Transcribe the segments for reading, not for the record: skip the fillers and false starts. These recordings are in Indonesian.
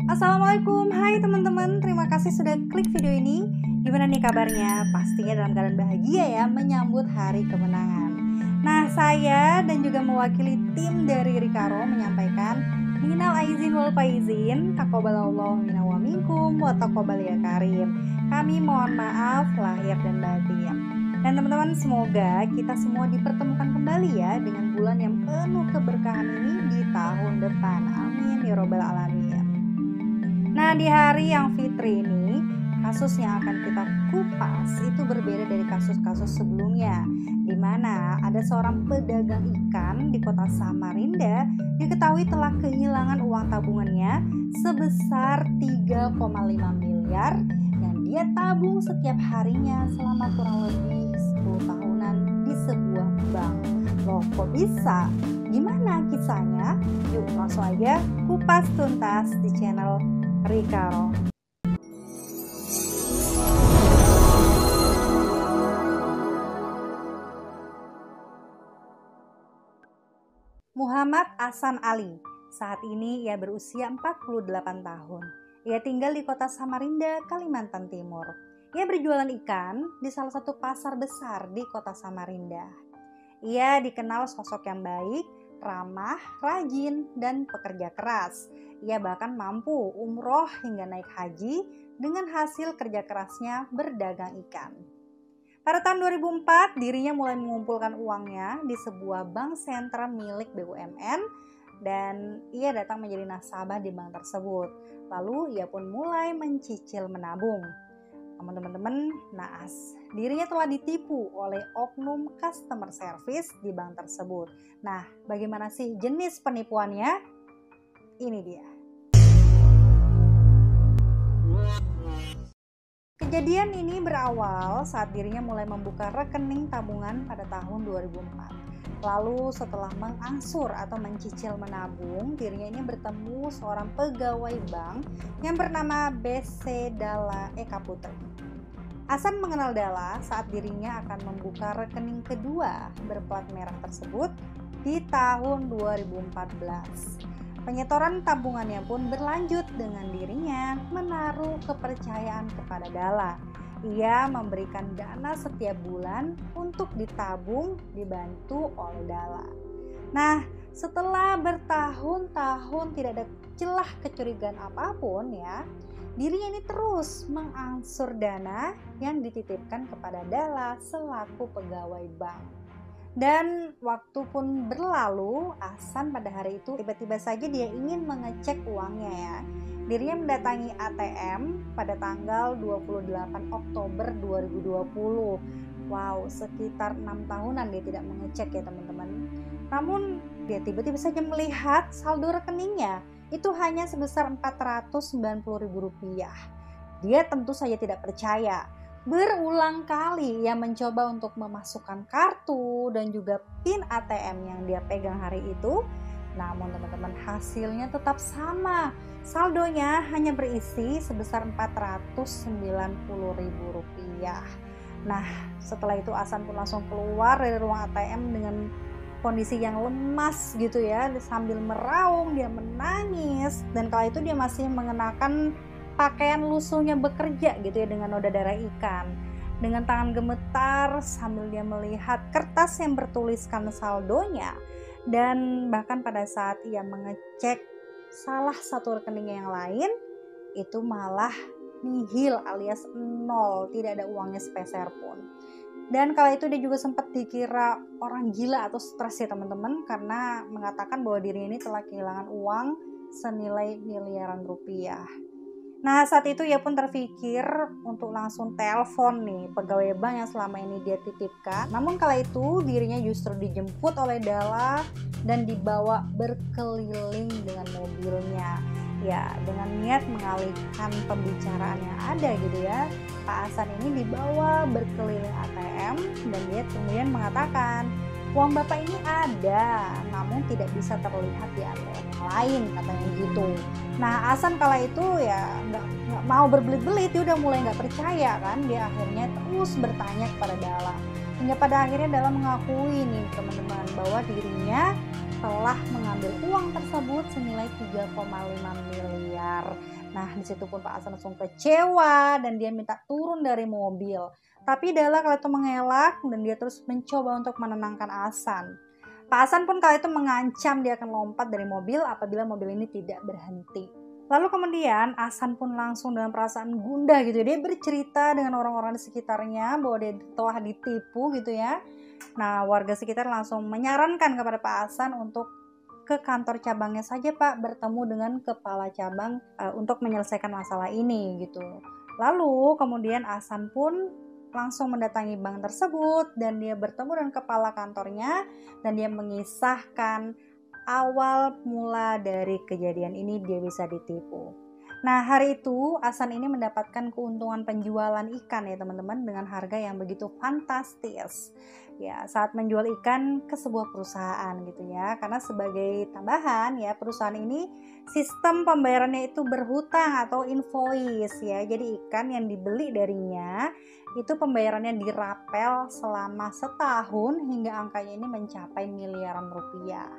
Assalamualaikum, hai teman-teman, terima kasih sudah klik video ini. Gimana nih kabarnya? Pastinya dalam keadaan bahagia ya menyambut hari kemenangan. Nah, saya dan juga mewakili tim dari Rikaro menyampaikan minal aizin wal faizin, taqabbalallahu minna wa minkum wa taqabbal ya karim. Kami mohon maaf lahir dan batin. Dan teman-teman, semoga kita semua dipertemukan kembali ya dengan bulan yang penuh keberkahan ini di tahun depan. Amin ya robbal alamin. Nah, di hari yang fitri ini, kasus yang akan kita kupas itu berbeda dari kasus-kasus sebelumnya, di mana ada seorang pedagang ikan di kota Samarinda diketahui telah kehilangan uang tabungannya sebesar 3,5 miliar yang dia tabung setiap harinya selama kurang lebih 10 tahunan di sebuah bank. Loh, kok bisa? Gimana kisahnya? Yuk langsung aja kupas tuntas di channel Rikaro. Muhammad Ahsan Ali. Saat ini ia berusia 48 tahun. Ia tinggal di kota Samarinda, Kalimantan Timur. Ia berjualan ikan di salah satu pasar besar di kota Samarinda. Ia dikenal sosok yang baik, ramah, rajin, dan pekerja keras. Ia bahkan mampu umroh hingga naik haji dengan hasil kerja kerasnya berdagang ikan. Pada tahun 2004, dirinya mulai mengumpulkan uangnya di sebuah bank sentra milik BUMN dan ia datang menjadi nasabah di bank tersebut. Lalu ia pun mulai mencicil menabung. Namun teman-teman, naas, dirinya telah ditipu oleh oknum customer service di bank tersebut. Nah, bagaimana sih jenis penipuannya? Ini dia. Kejadian ini berawal saat dirinya mulai membuka rekening tabungan pada tahun 2004. Lalu setelah mengangsur atau mencicil menabung, dirinya ini bertemu seorang pegawai bank yang bernama BC Dalla Eka Putri. Ahsan mengenal Dalla saat dirinya akan membuka rekening kedua berplat merah tersebut di tahun 2014. Penyetoran tabungannya pun berlanjut dengan dirinya menaruh kepercayaan kepada Dalla. Ia memberikan dana setiap bulan untuk ditabung dibantu oleh Dalla. Nah, setelah bertahun-tahun tidak ada celah kecurigaan apapun ya, dirinya ini terus mengangsur dana yang dititipkan kepada Dalla selaku pegawai bank. Dan waktu pun berlalu, Ahsan pada hari itu tiba-tiba saja dia ingin mengecek uangnya ya. Dirinya mendatangi ATM pada tanggal 28 Oktober 2020. Wow, sekitar 6 tahunan dia tidak mengecek ya teman-teman. Namun dia tiba-tiba saja melihat saldo rekeningnya itu hanya sebesar Rp490.000. Dia tentu saja tidak percaya. Berulang kali ia mencoba untuk memasukkan kartu dan juga PIN ATM yang dia pegang hari itu. Namun teman-teman, hasilnya tetap sama. Saldonya hanya berisi sebesar Rp490.000. Nah, setelah itu Ahsan pun langsung keluar dari ruang ATM dengan kondisi yang lemas gitu ya. Sambil meraung, dia menangis. Dan kala itu dia masih mengenakan pakaian lusuhnya bekerja gitu ya dengan noda darah ikan. Dengan tangan gemetar sambil dia melihat kertas yang bertuliskan saldonya. Dan bahkan pada saat ia mengecek salah satu rekening yang lain, itu malah nihil alias nol, tidak ada uangnya sepeser pun. Dan kala itu dia juga sempat dikira orang gila atau stres ya teman-teman, karena mengatakan bahwa dirinya ini telah kehilangan uang senilai miliaran rupiah. Nah, saat itu ia pun terpikir untuk langsung telepon nih pegawai bank yang selama ini dia titipkan. Namun kala itu dirinya justru dijemput oleh Dalla dan dibawa berkeliling dengan mobilnya. Ya, dengan niat mengalihkan pembicaraan yang ada gitu ya. Pak Ahsan ini dibawa berkeliling ATM dan dia kemudian mengatakan, uang bapak ini ada, namun tidak bisa terlihat di ATM yang lain, katanya gitu. Nah, Ahsan kala itu ya nggak mau berbelit-belit, dia udah mulai nggak percaya kan. Dia akhirnya terus bertanya kepada Dalla. Hingga pada akhirnya Dalla mengakui nih teman-teman bahwa dirinya telah mengambil uang tersebut senilai 3,5 miliar. di situ pun Pak Hasan langsung kecewa dan dia minta turun dari mobil. Tapi Dahlan kala itu mengelak dan dia terus mencoba untuk menenangkan Hasan. Pak Hasan pun kala itu mengancam dia akan lompat dari mobil apabila mobil ini tidak berhenti. Lalu kemudian Hasan pun langsung dengan perasaan gundah gitu. Dia bercerita dengan orang-orang di sekitarnya bahwa dia telah ditipu gitu ya. Nah, warga sekitar langsung menyarankan kepada Pak Hasan untuk ke kantor cabangnya saja Pak, bertemu dengan kepala cabang untuk menyelesaikan masalah ini gitu. Lalu kemudian Hasan pun langsung mendatangi bank tersebut dan dia bertemu dengan kepala kantornya dan dia mengisahkan awal mula dari kejadian ini dia bisa ditipu. Nah, hari itu Hasan ini mendapatkan keuntungan penjualan ikan ya teman-teman dengan harga yang begitu fantastis. Ya, saat menjual ikan ke sebuah perusahaan gitu ya. Karena sebagai tambahan ya, perusahaan ini sistem pembayarannya itu berhutang atau invoice ya. Jadi ikan yang dibeli darinya itu pembayarannya dirapel selama setahun hingga angkanya ini mencapai miliaran rupiah.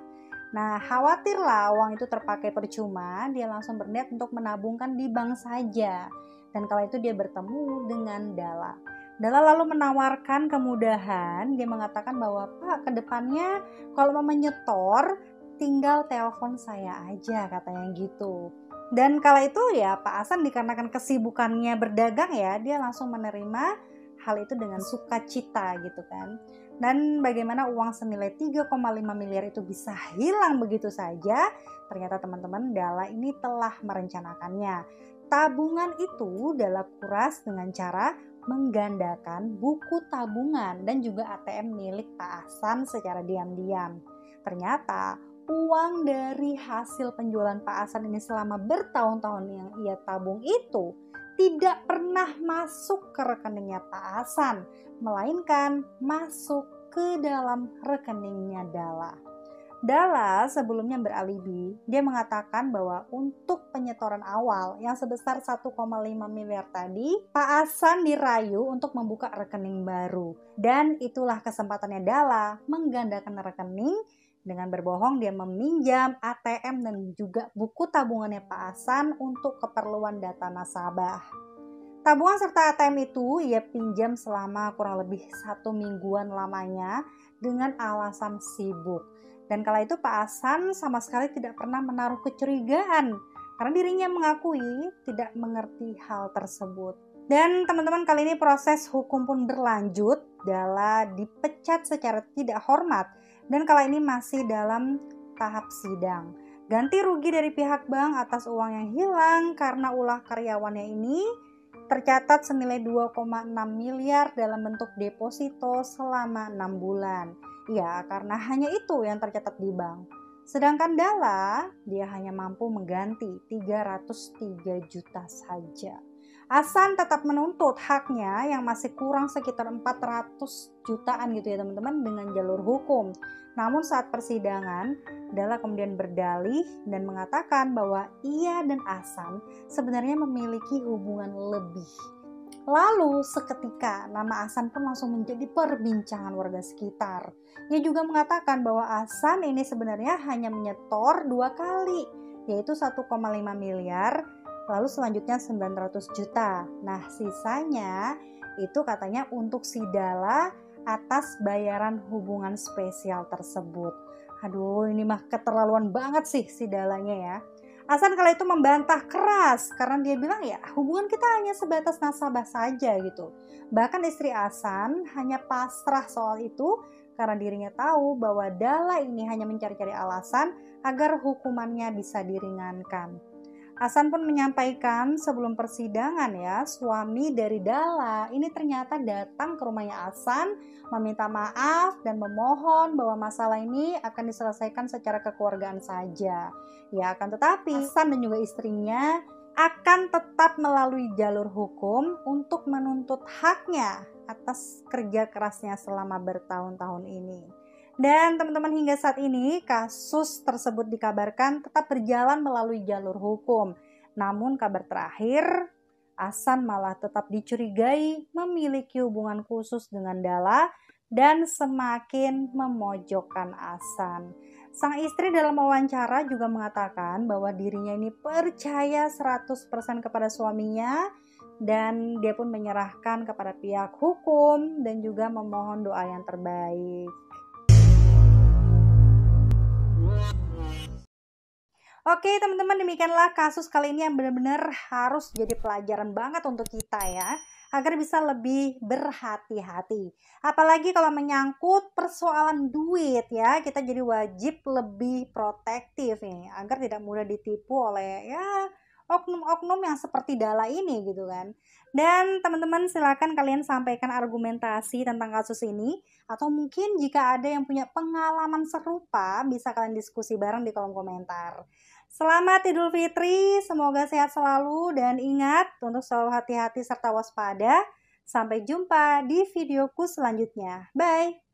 Nah, khawatirlah uang itu terpakai percuma, dia langsung berniat untuk menabungkan di bank saja. Dan kala itu dia bertemu dengan Dahlan. Dahlan lalu menawarkan kemudahan, dia mengatakan bahwa Pak, kedepannya kalau mau menyetor, tinggal telepon saya aja, katanya gitu. Dan kala itu ya Pak Hasan dikarenakan kesibukannya berdagang ya, dia langsung menerima hal itu dengan sukacita gitu kan. Dan bagaimana uang senilai 3,5 miliar itu bisa hilang begitu saja? Ternyata teman-teman Dahlan ini telah merencanakannya. Tabungan itu Dahlan kuras dengan cara menggandakan buku tabungan dan juga ATM milik Pak Hasan secara diam-diam. Ternyata uang dari hasil penjualan Pak Hasan ini selama bertahun-tahun yang ia tabung itu tidak pernah masuk ke rekeningnya Pak Hasan, melainkan masuk ke dalam rekeningnya Dahlan. Dahlan sebelumnya beralibi, dia mengatakan bahwa untuk penyetoran awal yang sebesar 1,5 miliar tadi, Pak Hasan dirayu untuk membuka rekening baru. Dan itulah kesempatannya Dahlan menggandakan rekening dengan berbohong dia meminjam ATM dan juga buku tabungannya Pak Hasan untuk keperluan data nasabah. Tabungan serta ATM itu ia pinjam selama kurang lebih 1 mingguan lamanya dengan alasan sibuk. Dan kala itu Pak Hasan sama sekali tidak pernah menaruh kecurigaan karena dirinya mengakui tidak mengerti hal tersebut. Dan teman-teman, kali ini proses hukum pun berlanjut. Dahlan dipecat secara tidak hormat dan kala ini masih dalam tahap sidang. Ganti rugi dari pihak bank atas uang yang hilang karena ulah karyawannya ini tercatat senilai 2,6 miliar dalam bentuk deposito selama 6 bulan. Ya, karena hanya itu yang tercatat di bank. Sedangkan Dahlan, dia hanya mampu mengganti 303 juta saja. Hasan tetap menuntut haknya yang masih kurang sekitar 400 jutaan gitu ya teman-teman dengan jalur hukum. Namun saat persidangan, Dahlan kemudian berdalih dan mengatakan bahwa ia dan Hasan sebenarnya memiliki hubungan lebih. Lalu seketika nama Hasan pun langsung menjadi perbincangan warga sekitar. Ia juga mengatakan bahwa Hasan ini sebenarnya hanya menyetor 2 kali, yaitu 1,5 miliar, lalu selanjutnya 900 juta. Nah, sisanya itu katanya untuk si Dahlan atas bayaran hubungan spesial tersebut. Aduh, ini mah keterlaluan banget sih si Dahlannya ya. Hasan kala itu membantah keras karena dia bilang ya hubungan kita hanya sebatas nasabah saja gitu. Bahkan istri Hasan hanya pasrah soal itu karena dirinya tahu bahwa Dahlan ini hanya mencari-cari alasan agar hukumannya bisa diringankan. Hasan pun menyampaikan sebelum persidangan ya, suami dari Dahlan ini ternyata datang ke rumahnya Hasan meminta maaf dan memohon bahwa masalah ini akan diselesaikan secara kekeluargaan saja. Ya, akan tetapi Hasan dan juga istrinya akan tetap melalui jalur hukum untuk menuntut haknya atas kerja kerasnya selama bertahun-tahun ini. Dan teman-teman, hingga saat ini kasus tersebut dikabarkan tetap berjalan melalui jalur hukum. Namun kabar terakhir, Hasan malah tetap dicurigai memiliki hubungan khusus dengan Dahlan dan semakin memojokkan Hasan. Sang istri dalam wawancara juga mengatakan bahwa dirinya ini percaya 100% kepada suaminya dan dia pun menyerahkan kepada pihak hukum dan juga memohon doa yang terbaik. Oke teman-teman, demikianlah kasus kali ini yang benar-benar harus jadi pelajaran banget untuk kita ya, agar bisa lebih berhati-hati. Apalagi kalau menyangkut persoalan duit ya, kita jadi wajib lebih protektif nih, agar tidak mudah ditipu oleh ya oknum-oknum yang seperti Dala ini gitu kan. Dan teman-teman silakan kalian sampaikan argumentasi tentang kasus ini, atau mungkin jika ada yang punya pengalaman serupa bisa kalian diskusi bareng di kolom komentar. Selamat Idul Fitri, semoga sehat selalu dan ingat untuk selalu hati-hati serta waspada. Sampai jumpa di videoku selanjutnya. Bye!